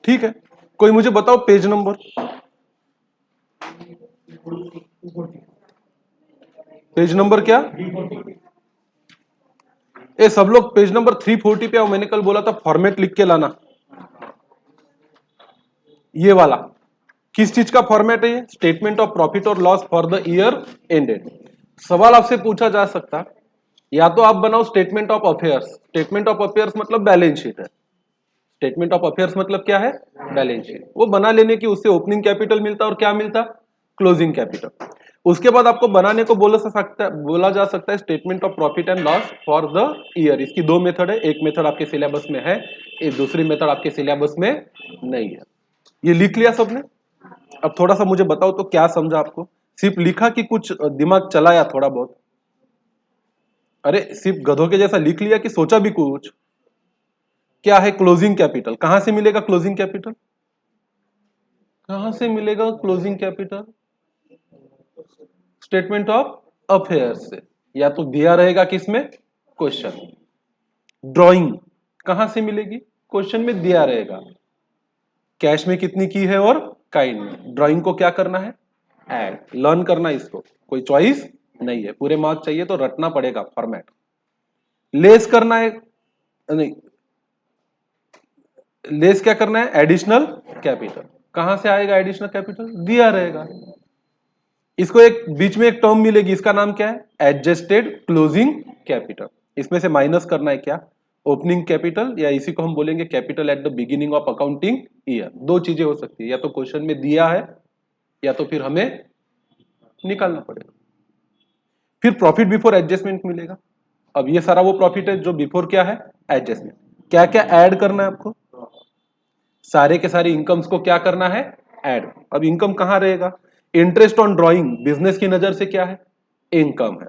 ठीक है, कोई मुझे बताओ पेज नंबर, पेज नंबर क्या? ये सब लोग पेज नंबर 340 पे आओ, मैंने कल बोला था फॉर्मेट लिख के लाना। ये वाला किस चीज का फॉर्मेट है? ये स्टेटमेंट ऑफ प्रॉफिट और loss for the year ended. सवाल आपसे पूछा जा सकता, या तो आप बनाओ statement of affairs. Statement of affairs मतलब बैलेंस शीट है। स्टेटमेंट ऑफ अफेयर्स मतलब क्या है? Balance sheet. वो बना लेने की उससे ओपनिंग कैपिटल मिलता और क्या मिलता? Closing capital. उसके बाद आपको बनाने को बोला जा सकता है statement of profit and loss for the year. इसकी दो मेथड है, एक मेथड आपके सिलेबस में है, एक दूसरी मेथड आपके सिलेबस में नहीं है। ये लिख लिया सबने? अब थोड़ा सा मुझे बताओ तो क्या समझा आपको? सिर्फ लिखा कि कुछ दिमाग चलाया थोड़ा बहुत? अरे सिर्फ गधों के जैसा लिख लिया कि सोचा भी कुछ? क्या है क्लोजिंग कैपिटल? कहां से मिलेगा क्लोजिंग कैपिटल? कहां से मिलेगा closing capital? Statement of affairs से, या तो दिया रहेगा किसमें? क्वेश्चन। ड्राइंग कहां से मिलेगी? क्वेश्चन में दिया रहेगा कैश में कितनी की है और काइंड में। ड्राइंग को क्या करना है? ऐड। लर्न करना है इसको, कोई चॉइस नहीं है। पूरे मार्क्स चाहिए तो रटना पड़ेगा फॉर्मेट। लेस करना है, नहीं, लेस क्या करना है? Additional capital. कहां से आएगा एडिशनल कैपिटल? दिया रहेगा। इसको एक बीच में एक टर्म मिलेगी, इसका नाम क्या है? Adjusted closing capital. इसमें से माइनस करना है क्या? ओपनिंग कैपिटल, या इसी को हम बोलेंगे capital at the beginning of accounting year. दो चीजें हो सकती है, या तो क्वेश्चन में दिया है या तो फिर हमें निकालना पड़ेगा। फिर प्रॉफिट बिफोर एडजस्टमेंट मिलेगा। अब ये सारा वो प्रॉफिट है जो बिफोर क्या है? एडजस्टमेंट। क्या क्या ऐड करना है आपको? सारे के सारे इनकम्स को क्या करना है? ऐड। अब इनकम कहां रहेगा? इंटरेस्ट ऑन ड्रॉइंग बिजनेस की नजर से क्या है? इनकम है।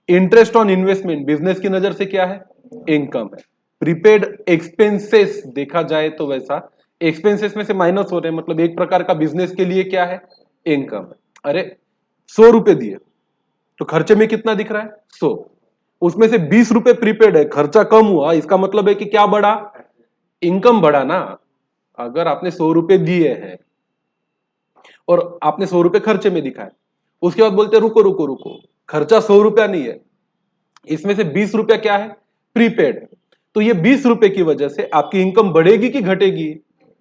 इंटरेस्ट ऑन इन्वेस्टमेंट बिजनेस की नजर से क्या है? इनकम है। प्रीपेड एक्सपेंसेस देखा जाए तो वैसा एक्सपेंसेस में से माइनस हो रहे हैं, मतलब एक प्रकार का बिजनेस के लिए क्या है? इनकम है। अरे 100 रुपए दिए तो खर्चे में कितना दिख रहा है? 100। उसमें से 20 रुपए प्रीपेड है, खर्चा कम हुआ, इसका मतलब है कि क्या बढ़ा? इनकम बढ़ा ना। अगर आपने 100 रुपए दिए हैं और आपने 100 रुपए खर्चे में दिखाए, उसके बाद बोलते रुको रुको रुको, खर्चा 100 रुपया नहीं है, इसमें से 20 रुपया क्या है? प्रीपेड। तो ये 20 रुपए की वजह से आपकी इनकम बढ़ेगी कि घटेगी?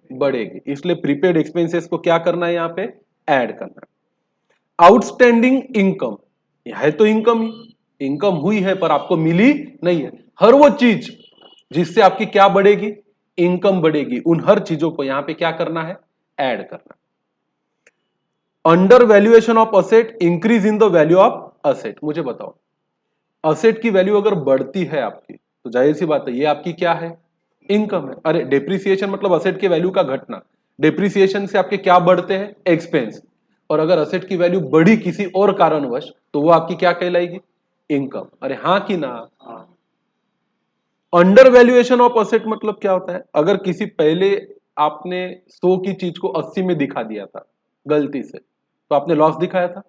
बढ़ेगी। इसलिए प्रीपेड एक्सपेंसेस को क्या करना है? यहां पे ऐड करना है। आउटस्टैंडिंग इनकम, है तो इनकम ही, इनकम हुई है पर आपको मिली नहीं है। हर वो चीज जिससे आपकी क्या बढ़ेगी? इनकम बढ़ेगी, उन हर चीजों को यहां पे क्या करना है? ऐड करना। Under valuation of asset, increase in the value of asset. मुझे बताओ, असेट की वैल्यू अगर बढ़ती है आपकी तो जाहिर सी बात है ये आपकी क्या है? इनकम है। अरे डेप्रिसिएशन मतलब असेट की वैल्यू का घटना। डेप्रिसिएशन से आपके क्या बढ़ते हैं? एक्सपेंस। और अगर असेट की वैल्यू बढ़ी किसी और कारणवश तो वो आपकी क्या कहलाएगी? इनकम। अरे हाँ कि ना? अंडर वैल्यूएशन ऑफ असेट मतलब क्या होता है? अगर किसी पहले आपने 100 की चीज को 80 में दिखा दिया था गलती से, तो आपने लॉस दिखाया था।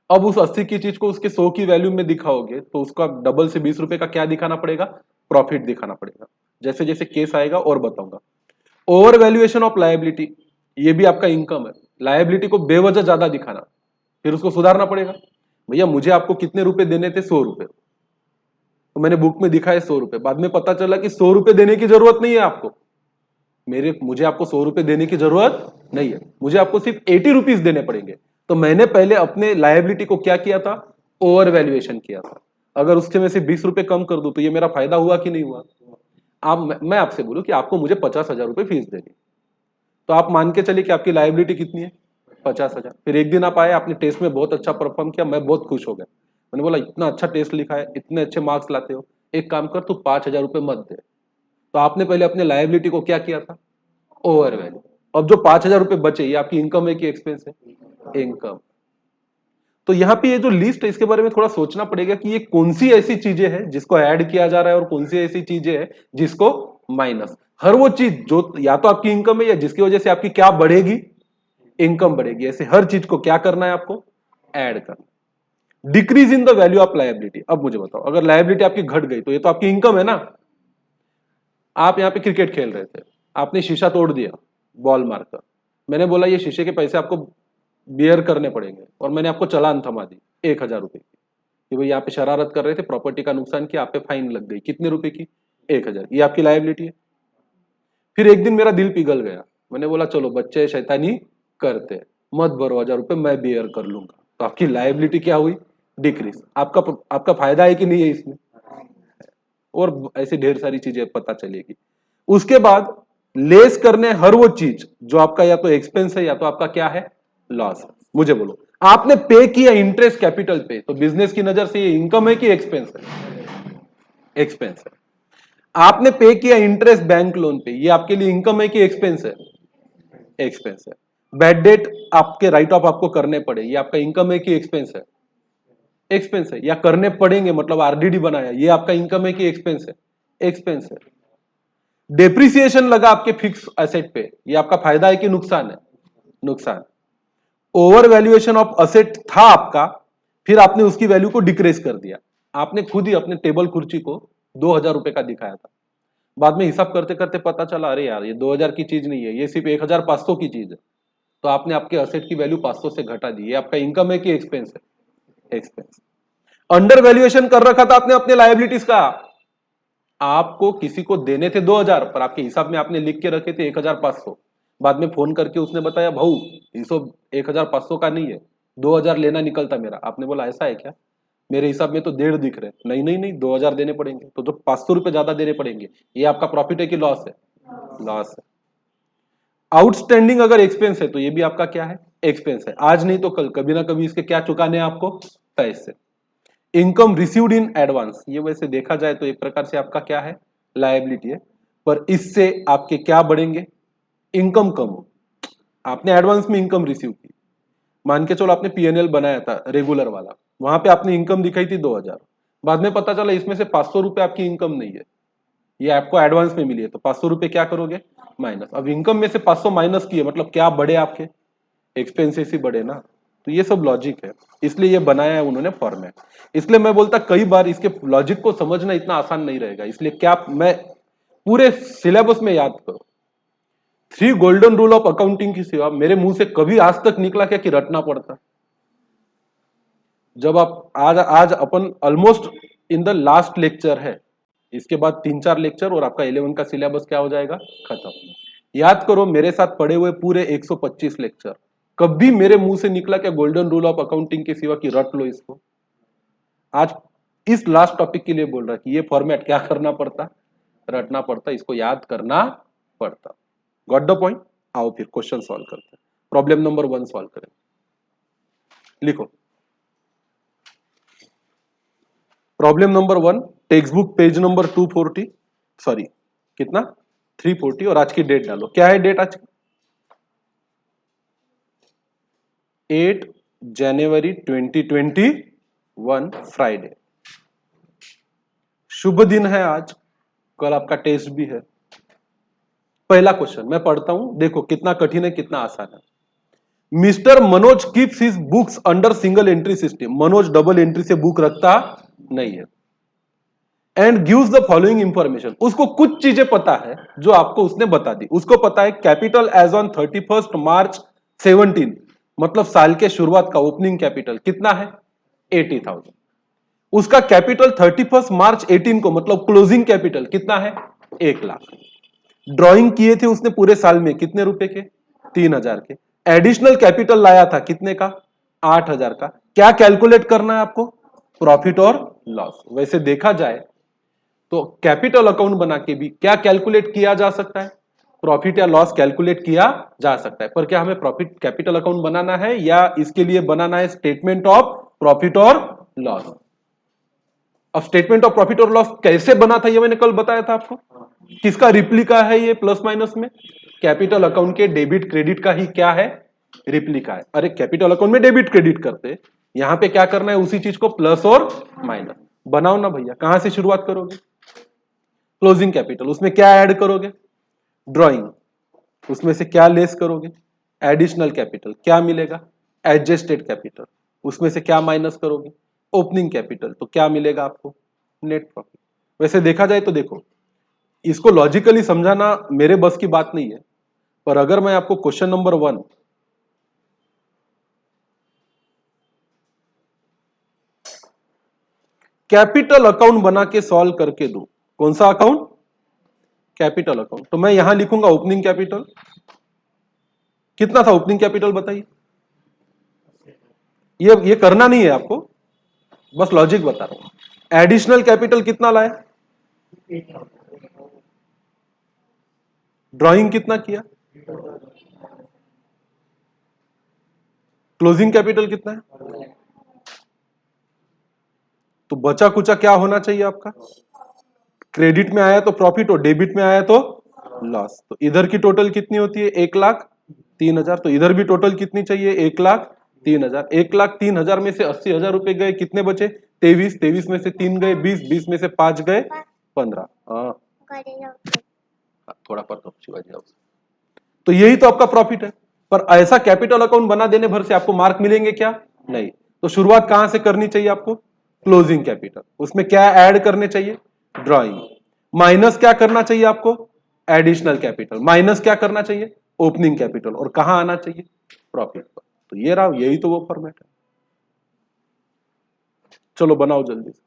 अब उस 80 की चीज को उसके 100 की वैल्यू में दिखाओगे तो उसका डबल से 20 रुपए का क्या दिखाना पड़ेगा? प्रॉफिट दिखाना पड़ेगा। जैसे जैसे केस आएगा और बताऊंगा। ओवर वैल्यूएशन ऑफ लायबिलिटी, ये भी आपका इनकम है। लायबिलिटी को बेवजह ज्यादा दिखाना, फिर उसको सुधारना पड़ेगा। भैया मुझे आपको कितने रुपए देने थे? 100 रुपए, तो मैंने बुक में दिखाए 100 रुपए, बाद में पता चला कि 100 रुपए देने की जरूरत नहीं है आपको। मुझे आपको 100 रुपए देने की जरूरत नहीं है, मुझे आपको सिर्फ 80 रुपीज देने पड़ेंगे। तो मैंने पहले अपने लायबिलिटी को क्या किया था? ओवर वैल्यूएशन किया था। अगर उसके में से 20 रुपए कम कर दूं तो ये मेरा फायदा हुआ कि नहीं हुआ? मैं आपसे बोलूं कि आपको मुझे 50,000 रुपए फीस देनी, तो आप मान के चलिए कि आपकी लायबिलिटी कितनी है? 50,000। फिर एक दिन आप आए, आपने टेस्ट में बहुत अच्छा परफॉर्म किया, मैं बहुत खुश हो गया। मैंने बोला इतना अच्छा टेस्ट लिखा है, इतने अच्छे मार्क्स लाते हो, एक काम कर तू 5,000 रुपए मत दे। तो आपने पहले अपने लायबिलिटी को क्या किया था? Over value. अब जो 5,000 रुपए बचे ये आपकी इनकम है कि एक्सपेंस है? इनकम। तो यहाँ पे ये जो लिस्ट है इसके बारे में थोड़ा सोचना पड़ेगा कि ये कौन सी ऐसी चीजें हैं जिसको ऐड किया जा रहा है और कौन सी ऐसी चीजें हैं जिसको माइनस। हर वो चीज जो या तो आपकी इनकम है या जिसकी वजह से आपकी क्या बढ़ेगी? इनकम बढ़ेगी। ऐसे हर चीज को क्या करना है आपको? ऐड करना। Decrease in the value of liability. अब मुझे बताओ, अगर लायबिलिटी आपकी घट गई तो ये तो आपकी इनकम है ना। आप यहां पे क्रिकेट खेल रहे थे, आपने शीशा तोड़ दिया, बॉल मार्कर, मैंने बोला ये शीशे के पैसे आपको बियर करने पड़ेंगे और मैंने आपको चालान थमा दी 1,000 रुपए की कि भाई यहाँ पे शरारत कर रहे थे, प्रॉपर्टी का नुकसान किया, आप पे फाइन लग गई, कितने रुपए की? 1,000। ये आपकी लायबिलिटी है। फिर एक दिन मेरा दिल पिघल गया, मैंने बोला चलो बच्चे शैतानी करते, मत भरो 1,000 रुपए, मैं बियर कर लूंगा। तो आपकी लायबिलिटी क्या हुई? डिक्रीज। आपका आपका फायदा है कि नहीं है इसमें? और ऐसी ढेर सारी चीजें पता चलेगी। उसके बाद लेस करने हर वो चीज जो आपका या तो एक्सपेंस है या तो आपका क्या है, लॉस है। मुझे बोलो, आपने पे किया इंटरेस्ट कैपिटल पे, तो बिजनेस की नजर से ये इनकम है कि एक्सपेंस है? एक्सपेंस है। आपने पे किया इंटरेस्ट बैंक लोन पे, ये आपके लिए इनकम है कि एक्सपेंस है? एक्सपेंस है। बैड डेट आपके राइट ऑफ आपको करने पड़े, ये आपका इनकम है कि एक्सपेंस है? एक्सपेंस है। या करने पड़ेंगे मतलब आरडीडी बनाया, ये आपका इनकम है कि एक्सपेंस है? एक्सपेंस है। डेप्रिसिएशन लगा आपके फिक्स एसेट पे, ये आपका फायदा है कि नुकसान है? नुकसान। ओवर वैल्यूएशन ऑफ असेट था आपका, फिर आपने उसकी वैल्यू को डिक्रीज कर दिया। आपने खुद ही अपने टेबल कुर्सी को 2,000 रुपए का दिखाया था, बाद में हिसाब करते करते पता चला अरे यार ये 2,000 की चीज नहीं है, ये सिर्फ 1,500 की चीज है। तो आपने आपके असेट की वैल्यू 500 से घटा दी। ये आपका इनकम है कि एक्सपेंस है? एक्सपेंस। अंडर वैल्यूएशन कर रखा था आपने अपने लायबिलिटीज का, आपको किसी को देने थे 2,000 पर आपके हिसाब में आपने लिख के रखे थे 1,500। बाद में फोन करके उसने बताया भाऊ ये सब 1,500 का नहीं है, 2,000 लेना निकलता मेरा। आपने बोला ऐसा है क्या? मेरे हिसाब में तो 1,500 दिख रहे। नहीं नहीं नहीं, 2,000 देने पड़ेंगे। तो जो 500 रुपए ज्यादा देने पड़ेंगे, ये आपका प्रॉफिट है कि लॉस है? लॉस है। आउटस्टैंडिंग अगर एक्सपेंस है तो ये भी आपका क्या है? एक्सपेंस है। आज नहीं तो कल कभी ना कभी इसके क्या चुकाने हैं आपको? पैसे। इनकम रिसीव्ड इन एडवांस, ये वैसे देखा जाए तो एक प्रकार से आपका क्या है? लायबिलिटी है। पर इससे आपके क्या बढ़ेंगे? इनकम कम हो। आपने एडवांस में इनकम रिसीव की, मान के चलो आपने पीएनएल बनाया था रेगुलर वाला, वहां पे आपने इनकम दिखाई थी 2,000, बाद में पता चला इसमें से 500 रुपए आपकी इनकम नहीं है, ये आपको एडवांस में मिली है, तो 500 रुपए क्या करोगे? माइनस। अब इनकम में से 500 माइनस किए मतलब क्या बढ़े आपके? एक्सपेंसेस ही बढ़े ना। तो ये सब लॉजिक है, इसलिए ये बनाया है उन्होंने फॉर्मेट। इसलिए मैं बोलता कई बार इसके लॉजिक को समझना इतना आसान नहीं रहेगा, इसलिए क्या मैं पूरे सिलेबस में याद करो। 3 गोल्डन रूल ऑफ अकाउंटिंग की सिवा मेरे मुंह से कभी आज तक निकला क्या कि रटना पड़ता? जब आप आज आज अपन almost in the last lecture है, इसके बाद 3-4 लेक्चर और आपका 11 का सिलेबस क्या हो जाएगा? खत्म। याद करो मेरे साथ पढ़े हुए पूरे 125 लेक्चर, कभी मेरे मुंह से निकला क्या गोल्डन रूल ऑफ अकाउंटिंग के सिवा कि रट लो इसको? आज इस लास्ट टॉपिक के लिए बोल रहा कि ये फॉर्मेट क्या करना पड़ता? रटना पड़ता, इसको याद करना पड़ता। Got the point? आओ फिर क्वेश्चन सॉल्व करते हैं। प्रॉब्लम नंबर 1 सॉल्व करें। लिखो problem number 1, text book page number 240, sorry कितना 340, और आज की डेट डालो। क्या है डेट आज की? 8 जनवरी 2021, फ्राइडे। शुभ दिन है आज, कल आपका टेस्ट भी है। पहला क्वेश्चन मैं पढ़ता हूं, देखो कितना कठिन है कितना आसान है। Mister Manoj keeps his books under single entry system. Manoj double entry से बुक रखता नहीं है। And gives the following information, उसको कुछ चीजें पता है जो आपको उसने बता दी। उसको पता है कैपिटल एज ऑन 31 मार्च 17, मतलब साल के शुरुआत का ओपनिंग कैपिटल कितना है? 80,000। उसका कैपिटल 31 मार्च 18 को मतलब क्लोजिंग कैपिटल कितना है? 1,00,000। ड्रॉइंग किए थे उसने पूरे साल में कितने रुपए के? 3,000 के। एडिशनल कैपिटल लाया था कितने का? 8,000 का। क्या कैलकुलेट करना है आपको? प्रॉफिट और लॉस। वैसे देखा जाए तो कैपिटल अकाउंट बना के भी क्या कैलकुलेट किया जा सकता है? प्रॉफिट या लॉस कैलकुलेट किया जा सकता है। पर क्या हमें प्रॉफिट कैपिटल अकाउंट बनाना है या इसके लिए बनाना है स्टेटमेंट ऑफ प्रॉफिट और लॉस? अब स्टेटमेंट ऑफ प्रॉफिट और लॉस कैसे बना था ये मैंने कल बताया था आपको। किसका रिप्लिका है ये प्लस माइनस में? कैपिटल अकाउंट के डेबिट क्रेडिट का ही क्या है? रिप्लिका है। अरे कैपिटल अकाउंट में डेबिट क्रेडिट करते, यहां पे क्या करना है? उसी चीज को प्लस और माइनस। बनाओ ना भैया, कहां से शुरुआत करोगे? क्लोजिंग कैपिटल, उसमें क्या ऐड करोगे? ड्रॉइंग, उसमें से क्या लेस करोगे? एडिशनल कैपिटल, क्या मिलेगा? एडजस्टेड कैपिटल, उसमें से क्या माइनस करोगे? ओपनिंग कैपिटल, तो क्या मिलेगा आपको? Net profit. वैसे देखा जाए तो देखो, इसको लॉजिकली समझाना मेरे बस की बात नहीं है, पर अगर मैं आपको क्वेश्चन नंबर 1 कैपिटल अकाउंट बना के सॉल्व करके दूं, कौन सा अकाउंट? Capital account. तो मैं यहां लिखूंगा ओपनिंग कैपिटल। कितना था ओपनिंग कैपिटल बताइए? ये करना नहीं है आपको, बस लॉजिक बता रहा हूं। एडिशनल कैपिटल कितना लाए? ड्राइंग कितना किया? क्लोजिंग कैपिटल कितना है? तो बचा कुचा क्या होना चाहिए आपका? क्रेडिट में आया तो प्रॉफिट और डेबिट में आया तो लॉस। तो इधर की टोटल कितनी होती है? 1,03,000। तो इधर भी टोटल कितनी चाहिए? 1,03,000। 1,03,000 में से 80,000 रुपए गए, कितने बचे? 23। 23 में से 3 गए 20। 20 में से 5 गए 15। हाँ, थोड़ा पर शिवाजी हाउस। तो यही तो आपका प्रॉफिट है। पर ऐसा कैपिटल अकाउंट बना देने भर से आपको मार्क मिलेंगे क्या? नहीं। तो शुरुआत कहां से करनी चाहिए आपको? Closing capital. उसमें क्या ऐड करने चाहिए? ड्राइंग। माइनस क्या करना चाहिए आपको? Additional capital. माइनस क्या करना चाहिए? Opening capital. और कहां आना चाहिए? प्रॉफिट पर। तो ये रहा, यही तो वो फॉर्मेट है। चलो बनाओ जल्दी से।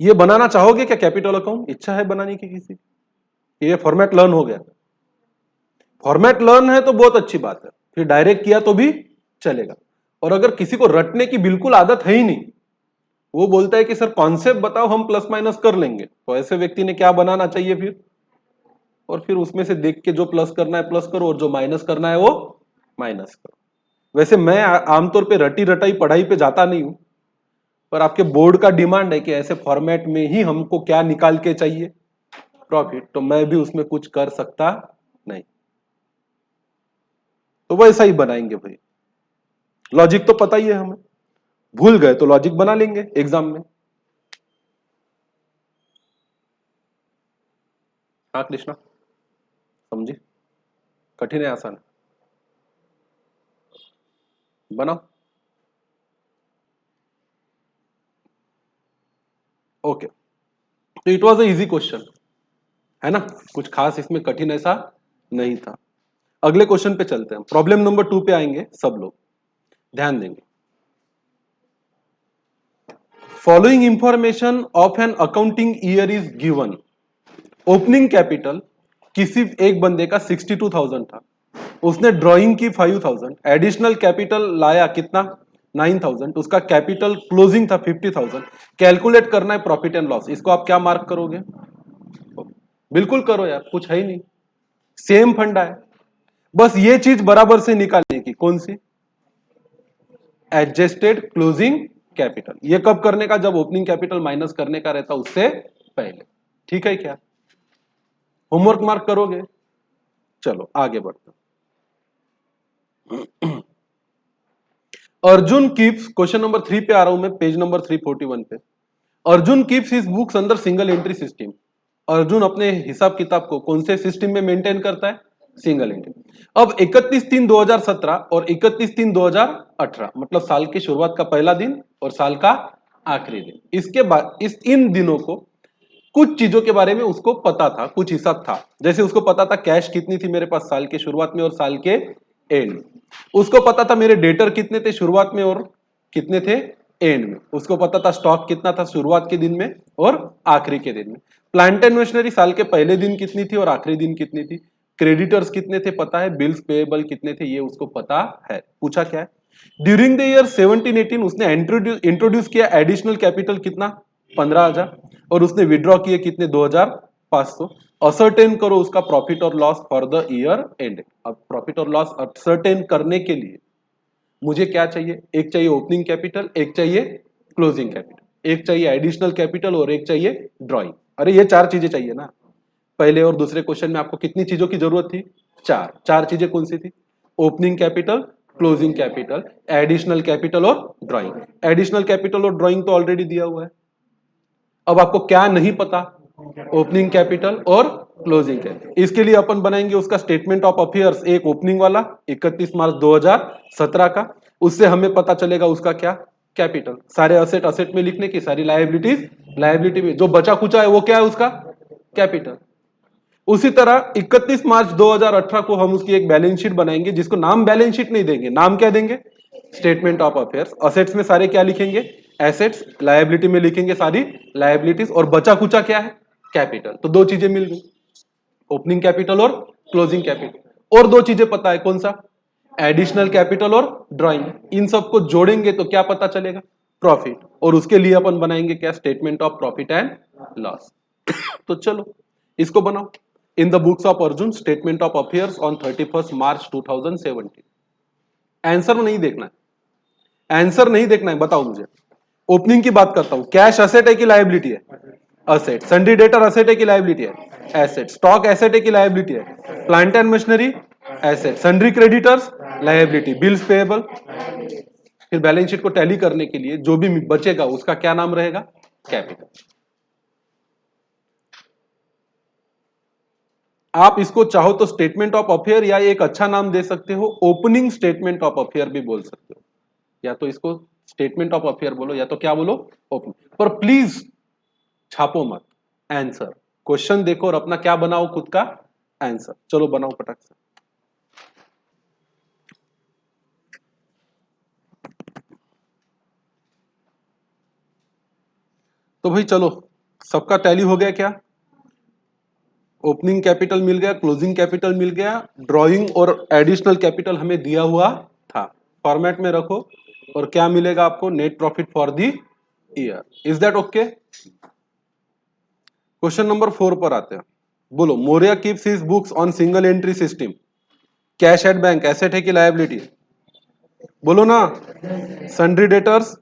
ये बनाना चाहोगे क्या कैपिटल अकाउंट? इच्छा है बनाने की किसी? ये फॉर्मेट लर्न हो गया? फॉर्मेट लर्न है तो बहुत अच्छी बात है, फिर डायरेक्ट किया तो भी चलेगा। और अगर किसी को रटने की बिल्कुल आदत है ही नहीं, वो बोलता है कि सर कॉन्सेप्ट बताओ हम प्लस माइनस कर लेंगे, तो ऐसे व्यक्ति ने क्या बनाना चाहिए फिर? और फिर उसमें से देख के जो प्लस करना है प्लस करो और जो माइनस करना है वो माइनस करो। वैसे मैं आमतौर पे रटी रटाई पढ़ाई पे जाता नहीं हूं, पर आपके बोर्ड का डिमांड है कि ऐसे फॉर्मेट में ही हमको क्या निकाल के चाहिए? प्रॉफिट। तो मैं भी उसमें कुछ कर सकता नहीं, तो वैसा ही बनाएंगे भाई। लॉजिक तो पता ही है हमें, भूल गए तो लॉजिक बना लेंगे एग्जाम में। हाँ कृष्णा, समझे? कठिन है आसान? बनाओ। ओके, तो it was a easy question, है ना? कुछ खास इसमें कठिन ऐसा नहीं था। अगले क्वेश्चन पे चलते हैं। प्रॉब्लम नंबर 2 पे आएंगे सब लोग, ध्यान देंगे। Following information of an accounting year is given. Opening capital किसी एक बंदे का 62,000 था, उसने ड्राइंग की 5,000, एडिशनल कैपिटल लाया कितना? 9,000। उसका कैपिटल क्लोजिंग था 50,000। कैलकुलेट करना है प्रॉफिट एंड लॉस। इसको आप क्या मार्क करोगे? बिल्कुल करो यार, कुछ है ही नहीं, सेम फंडा है। बस ये चीज बराबर से निकालने की। कौन सी? Adjusted closing capital. ये कब करने का? जब ओपनिंग कैपिटल माइनस करने का रहता उससे पहले। ठीक है क्या? होमवर्क मार्क करोगे? चलो आगे बढ़ते हैं। अर्जुन कीप्स, क्वेश्चन नंबर 3 पे आ रहा हूं मैं, पेज नंबर 341 पे। Arjun keeps his books under single entry system. Arjun अपने हिसाब किताब को कौन से सिस्टम में मेंटेन करता है? Single entry. अब 31/3/2017 और 31/3/2018, मतलब साल की शुरुआत का पहला दिन और साल का आखिरी दिन। इसके बाद इन दिनों को कुछ चीजों के बारे में उसको पता था, कुछ हिसाब था। जैसे उसको पता था कैश कितनी थी मेरे पास साल के शुरुआत में और साल के एंड में। उसको पता था मेरे डेटर कितने थे शुरुआत में और कितने थे एंड में। उसको पता था स्टॉक कितना था शुरुआत के दिन में और आखिरी के दिन में। प्लांट एंड मशीनरी साल के पहले दिन कितनी थी और आखिरी दिन कितनी थी। क्रेडिटर्स कितने थे पता है, बिल्स पेएबल कितने थे ये उसको पता है। पूछा क्या है? ड्यूरिंग द ईयर 17-18 उसने इंट्रोड्यूस किया एडिशनल कैपिटल कितना? 15,000। और उसने विड्रॉ किए कितने? 2,500। असर्टेन करो उसका प्रॉफिट और loss for the year and. अब प्रॉफिट और लॉस असर्टेन करने के लिए मुझे क्या चाहिए? एक चाहिए ओपनिंग कैपिटल, एक चाहिए क्लोजिंग कैपिटल, एक चाहिए एडिशनल कैपिटल और एक चाहिए ड्रॉइंग। अरे ये 4 चीजें चाहिए ना। पहले और दूसरे क्वेश्चन में आपको कितनी चीजों की जरूरत थी? 4। 4 चीजें कौन सी थी? Opening capital, closing capital, additional capital और ड्रॉइंग। एडिशनल कैपिटल और ड्रॉइंग तो ऑलरेडी दिया हुआ है। अब आपको क्या नहीं पता? ओपनिंग कैपिटल और क्लोजिंग कैपिटल। इसके लिए अपन बनाएंगे उसका स्टेटमेंट ऑफ अफेयर्स, एक ओपनिंग वाला 31 मार्च 2017 का। उससे हमें पता चलेगा उसका क्या कैपिटल, सारे असेट असेट में लिखने की, सारी लायबिलिटीज लायबिलिटी में, जो बचा कुचा है वो क्या है उसका कैपिटल। उसी तरह 31 मार्च 2018 को हम उसकी एक बैलेंस शीट बनाएंगे, जिसको नाम बैलेंस शीट नहीं देंगे, नाम क्या देंगे स्टेटमेंट ऑफ अफेयर्स। असेट्स में सारे क्या लिखेंगे एसेट्स, लायबिलिटी में लिखेंगे सारी लायबिलिटीज, और बचा कुचा क्या है कैपिटल। तो दो चीजें मिल गई, ओपनिंग कैपिटल और क्लोजिंग कैपिटल। और दो चीजें पता है, कौन सा एडिशनल कैपिटल और ड्राइंग। इन सबको जोड़ेंगे तो क्या पता चलेगा प्रॉफिट, और उसके लिए अपन बनाएंगे क्या statement of profit and loss. तो चलो इसको बनाओ। In the books of Arjun statement of affairs on 31 March 2017। Answer नहीं देखना है, आंसर नहीं देखना है, बताओ मुझे। ओपनिंग की बात करता हूं, कैश असेट है कि लायबिलिटी है असेट, सन्डी डेटर असेट है कि लायबिलिटी है एसेट, स्टॉक एसेट है कि लायबिलिटी है plant and machinery asset, sundry creditors liability, bills payable. फिर बैलेंस शीट को टैली करने के लिए जो भी बचेगा उसका क्या नाम रहेगा कैपिटल। आप इसको चाहो तो स्टेटमेंट ऑफ अफेयर या एक अच्छा नाम दे सकते हो, ओपनिंग स्टेटमेंट ऑफ अफेयर भी बोल सकते हो, या तो इसको स्टेटमेंट ऑफ अफेयर बोलो या तो क्या बोलो ओपनिंग। पर प्लीज छापो मत आंसर, क्वेश्चन देखो और अपना क्या बनाओ खुद का आंसर। चलो बनाओ फटाक से। तो भाई चलो, सबका टैली हो गया क्या? ओपनिंग कैपिटल मिल गया, क्लोजिंग कैपिटल मिल गया, ड्राइंग और एडिशनल कैपिटल हमें दिया हुआ था, फॉर्मेट में रखो। और क्या मिलेगा आपको net profit for the year. Is that okay? Question number 4 पर आते हैं। बोलो, Maurya keeps his books on single entry system. Cash at bank asset है कि लायबिलिटी? बोलो ना। Sundry debtors,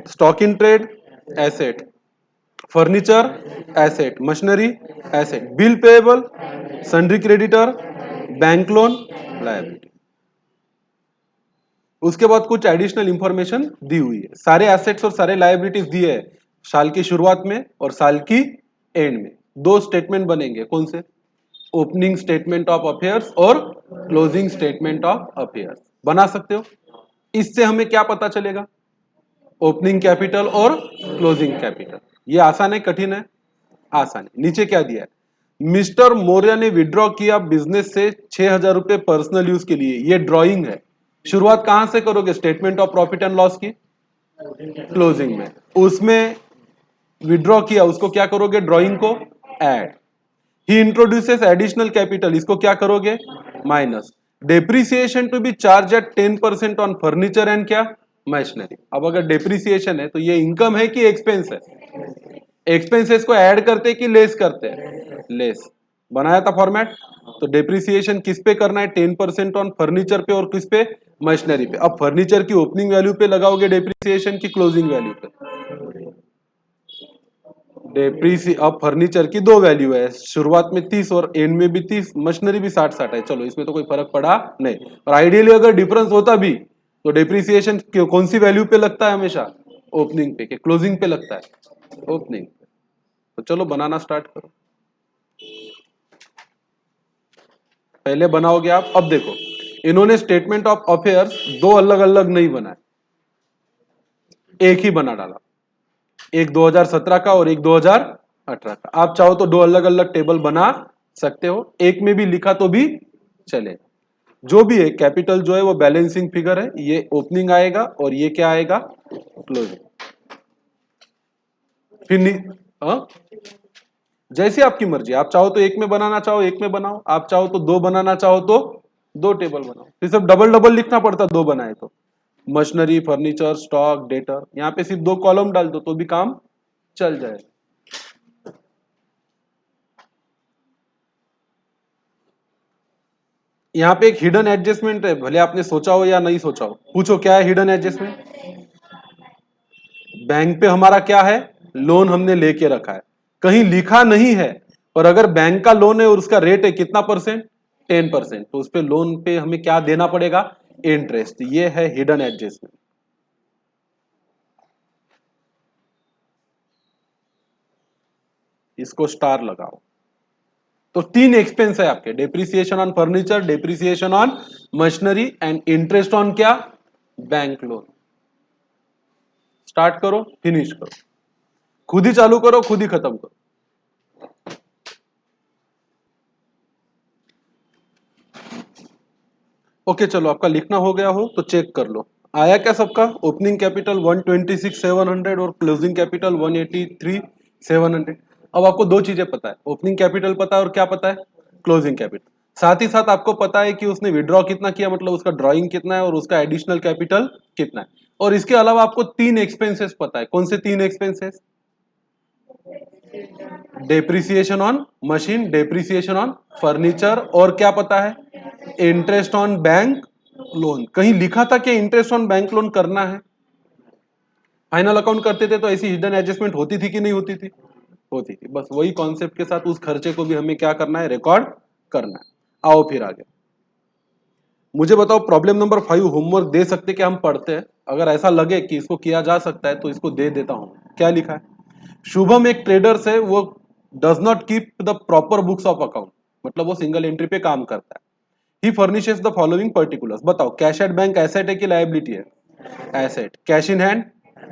stock in trade asset, furniture asset, machinery asset, bill payable, sundry creditor, bank loan liability. उसके बाद कुछ एडिशनल इंफॉर्मेशन दी हुई है, सारे एसेट्स और सारे लायबिलिटीज दिए हैं साल की शुरुआत में और साल की एंड में। दो स्टेटमेंट बनेंगे, कौन से? ओपनिंग स्टेटमेंट ऑफ अफेयर्स और क्लोजिंग स्टेटमेंट ऑफ अफेयर्स बना सकते हो। इससे हमें क्या पता चलेगा ओपनिंग कैपिटल और क्लोजिंग कैपिटल। ये आसान है कठिन है? आसान है। नीचे क्या दिया है, मिस्टर मौर्य ने विड्रॉ किया बिजनेस से 6,000 रुपए पर्सनल यूज के लिए। ये ड्रॉइंग है। शुरुआत कहां से करोगे statement of profit and loss की? क्लोजिंग में। उसमें विड्रॉ किया उसको क्या करोगे ड्रॉइंग को add. He introduces additional capital, इसको क्या करोगे minus. Depreciation to be charge at 10% on furniture and क्या मशीनरी। अब अगर डेप्रिसिएशन है तो ये इनकम है कि एक्सपेंस है? एक्सपेंसेस को ऐड करते कि लेस करते हैं? लेस। बनाया था फॉर्मेट। तो डेप्रिसिएशन किस पे करना है 10% ऑन फर्नीचर पे और किस पे मशीनरी पे। अब फर्नीचर की ओपनिंग वैल्यू पे लगाओगे डेप्रिसिएशन की क्लोजिंग वैल्यू पे? अब फर्नीचर की दो वैल्यू है, शुरुआत में 30 और एंड में भी 30, मशीनरी भी 60-60 है। चलो इसमें तो कोई फर्क पड़ा नहीं। और आइडियली अगर डिफरेंस होता भी तो डेप्रिसिएशन कौन सी वैल्यू पे लगता है हमेशा? ओपनिंग पे, कि क्लोजिंग पे लगता है? ओपनिंग। तो चलो बनाना स्टार्ट करो। पहले बनाओगे आप। अब देखो, इन्होंने स्टेटमेंट ऑफ अफेयर्स दो अलग अलग नहीं बनाए, एक ही बना डाला। एक 2017 का और एक 2018 का। आप चाहो तो दो अलग अलग टेबल बना सकते हो, एक में भी लिखा तो भी चले। जो भी है कैपिटल जो है वो बैलेंसिंग फिगर है, ये ओपनिंग आएगा और ये क्या आएगा क्लोजिंग। फिर हाँ? जैसे आपकी मर्जी, आप चाहो तो एक में बनाना चाहो एक में बनाओ, आप चाहो तो दो बनाना चाहो तो दो टेबल बनाओ। फिर सब डबल डबल लिखना पड़ता दो बनाए तो। मशीनरी, फर्नीचर, स्टॉक, डेटर, यहाँ पे सिर्फ दो कॉलम डाल दो तो भी काम चल जाएगा। यहाँ पे एक हिडन एडजस्टमेंट है, भले आपने सोचा हो या नहीं सोचा हो। पूछो क्या है हिडन एडजस्टमेंट? बैंक पे हमारा क्या है लोन हमने लेके रखा है, कहीं लिखा नहीं है, और अगर बैंक का लोन है और उसका रेट है कितना परसेंट 10%, तो उस पे लोन पे हमें क्या देना पड़ेगा इंटरेस्ट। ये है हिडन एडजस्टमेंट। इसको स्टार लगाओ। तो 3 एक्सपेंस है आपके, depreciation on furniture, depreciation on machinery and interest on क्या, बैंक लोन। स्टार्ट करो, फिनिश करो, खुद ही चालू करो, खुद ही खत्म करो। ओके चलो, आपका लिखना हो गया हो तो चेक कर लो, आया क्या सबका? ओपनिंग कैपिटल 126,700 और क्लोजिंग कैपिटल 183,700। अब आपको दो चीजें पता है, ओपनिंग कैपिटल पता है और क्या पता है, क्लोजिंग कैपिटल। साथ ही साथ आपको पता है कि उसने विड्रॉ कितना किया, मतलब उसका ड्राइंग कितना है और उसका एडिशनल कैपिटल कितना है। और इसके अलावा आपको 3 एक्सपेंसेस पता है। कौन से 3 expenses? Depreciation on machine, depreciation on furniture, और क्या पता है, इंटरेस्ट ऑन बैंक लोन। कहीं लिखा था कि इंटरेस्ट ऑन बैंक लोन करना है? फाइनल अकाउंट करते थे तो ऐसी हिडन एडजस्टमेंट होती थी कि नहीं होती थी? होती थी। बस वही कॉन्सेप्ट के साथ उस खर्चे को भी हमें क्या करना है, रिकॉर्ड करना है। आओ फिर आगे, मुझे बताओ प्रॉब्लम नंबर 5 होमवर्क दे सकते कि हम पढ़ते हैं? अगर ऐसा लगे कि इसको किया जा सकता है तो इसको दे देता हूं। क्या लिखा है? शुभम एक ट्रेडर्स है, वो does not keep the proper books of account, मतलब वो सिंगल एंट्री पे काम करता है। ही फर्निशेस द फॉलोइंग पर्टिकुलर्स। बताओ, कैश एट बैंक एसेट है कि लायबिलिटी है? Asset. Cash in hand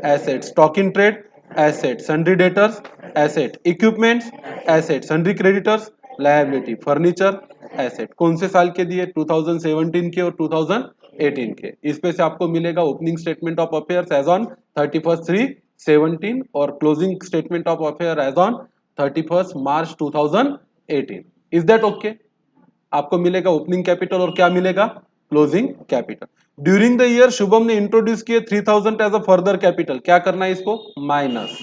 asset, stock in trade asset, sundry debtors asset, equipments asset, sundry creditors liability, furniture asset. कौन से साल के दिए? 2017 के और 2018 के। इस पे से आपको मिलेगा opening statement of affairs as on 31/3/17 और closing statement of affair as on 31 March 2018। Is that okay? आपको मिलेगा ओपनिंग कैपिटल और क्या मिलेगा, closing capital. During the year Shubham ने इंट्रोड्यूस किए 3000 एज अ फर्दर कैपिटल, क्या करना है इसको, माइनस।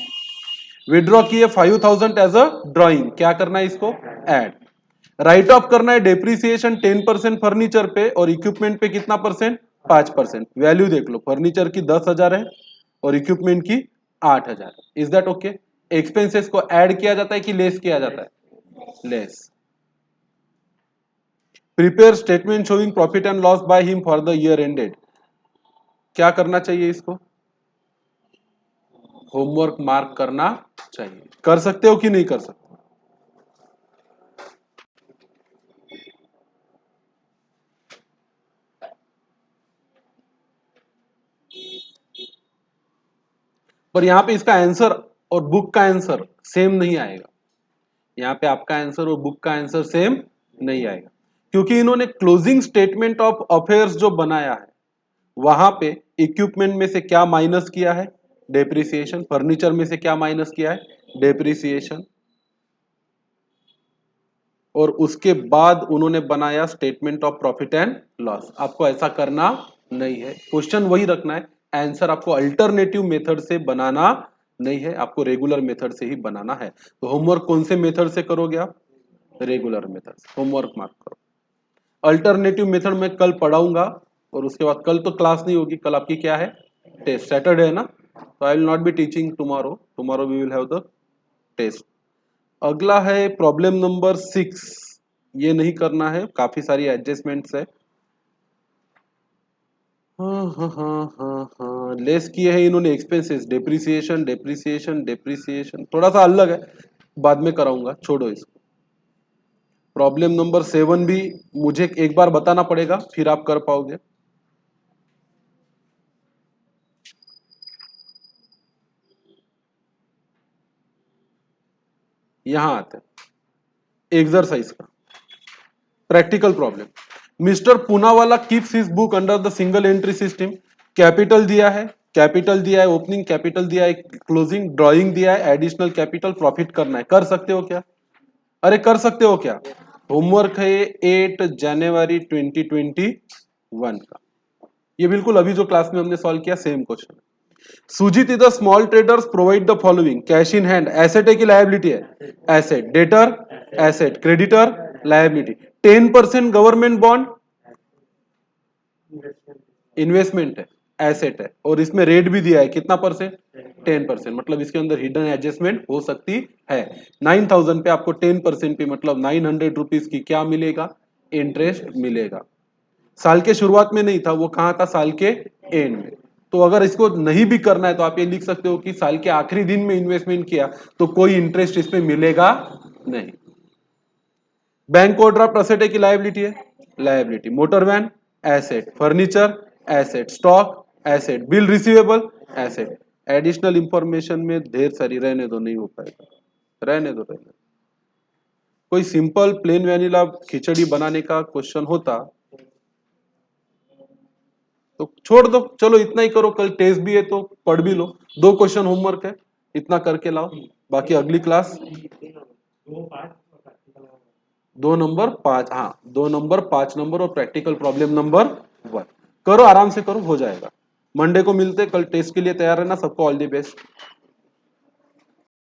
विड्रॉ किए 5000 एज अ ड्रॉइंग, क्या करना है इसको, ऐड। राइट ऑफ करना है डेप्रिसिएशन 10% फर्नीचर पे और इक्विपमेंट पे कितना परसेंट, 5%। वैल्यू देख लो, फर्नीचर की 10,000 है और इक्विपमेंट की 8,000। Is that okay? एक्सपेंसेस को ऐड किया जाता है कि लेस किया जाता है, less. Prepare statement showing profit and loss by him for the year ended. क्या करना चाहिए इसको, होमवर्क मार्क करना चाहिए। कर सकते हो कि नहीं कर सकते? पर यहां पे इसका आंसर और बुक का आंसर सेम नहीं आएगा। यहां पे आपका आंसर और बुक का आंसर सेम नहीं आएगा, क्योंकि इन्होंने क्लोजिंग स्टेटमेंट ऑफ अफेयर्स जो बनाया है वहां पे इक्विपमेंट में से क्या माइनस किया है, डेप्रिसिएशन। फर्नीचर में से क्या माइनस किया है, डेप्रिसिएशन। और उसके बाद उन्होंने बनाया statement of profit and loss. आपको ऐसा करना नहीं है, क्वेश्चन वही रखना है, आंसर आपको अल्टरनेटिव मेथड से बनाना नहीं है, आपको रेगुलर मेथड से ही बनाना है। तो होमवर्क कौन से मेथड से करोगे आप, रेगुलर मेथड से। होमवर्क मार्क करो। अल्टरनेटिव मेथड में कल पढ़ाऊंगा और उसके बाद कल तो क्लास नहीं होगी, कल आपकी क्या है, टेस्ट। सैटरडे है ना, तो I will not be teaching tomorrow, tomorrow we will have the test. अगला है प्रॉब्लम नंबर 6। ये नहीं करना है, काफी सारी एडजस्टमेंट्स है। हाँ हाँ हाँ हाँ हाँ, लेस किए हैं इन्होंने एक्सपेंसेस, डेप्रिसिएशन डेप्रिसिएशन डेप्रिसिएशन, थोड़ा सा अलग है, बाद में कराऊंगा, छोड़ो इसको। प्रॉब्लम नंबर 7 भी मुझे एक बार बताना पड़ेगा, फिर आप कर पाओगे। यहां आते हैं एक्सरसाइज का practical problem. Mister Poonawalla keeps his book under the single entry system. Capital दिया है, कैपिटल दिया है, ओपनिंग कैपिटल दिया है, क्लोजिंग ड्राइंग दिया है, एडिशनल कैपिटल प्रॉफिट करना है। कर सकते हो क्या, अरे कर सकते हो क्या? होमवर्क है 8 जनवरी 2021 का। ये बिल्कुल अभी जो क्लास में हमने सॉल्व किया same question. Sujeet is the small traders provide the following. Cash in hand asset है कि लायबिलिटी है, asset. Debtor asset, creditor liability. 10% government bond investment है, एसेट है। और इसमें रेट भी दिया है कितना परसेंट, 10%। मतलब इसके अंदर हिडन एडजस्टमेंट हो सकती है। 9,000 पे आपको 10% पे मतलब 900 रुपीज की क्या मिलेगा, इंटरेस्ट मिलेगा। साल के शुरुआत में नहीं था, वो कहां था, साल के एंड में। तो अगर इसको नहीं भी करना है तो आप ये लिख सकते हो कि साल के आखिरी दिन में इन्वेस्टमेंट किया तो कोई इंटरेस्ट इस पे मिलेगा नहीं। बैंक ओवरड्राफ्ट असेट है कि लायबिलिटी है? Liability. Motor van asset, furniture asset, stock asset, bill receivable asset. Additional information में ढेर सारी, रहने दो, नहीं हो पाएगा, रहने दो, रहने दो। कोई सिंपल प्लेन वैनिला खिचड़ी बनाने का क्वेश्चन होता तो छोड़ दो, चलो इतना ही करो, कल टेस्ट भी है तो पढ़ भी लो, 2 क्वेश्चन होमवर्क है, इतना करके लाओ, बाकी अगली क्लास 2 नंबर 5, हाँ 2 नंबर 5 नंबर और प्रैक्टिकल प्रॉब्लम नंबर 1 करो, आराम से करो, हो जाएगा। मंडे को मिलते, कल टेस्ट के लिए तैयार रहना, सबको ऑल द बेस्ट।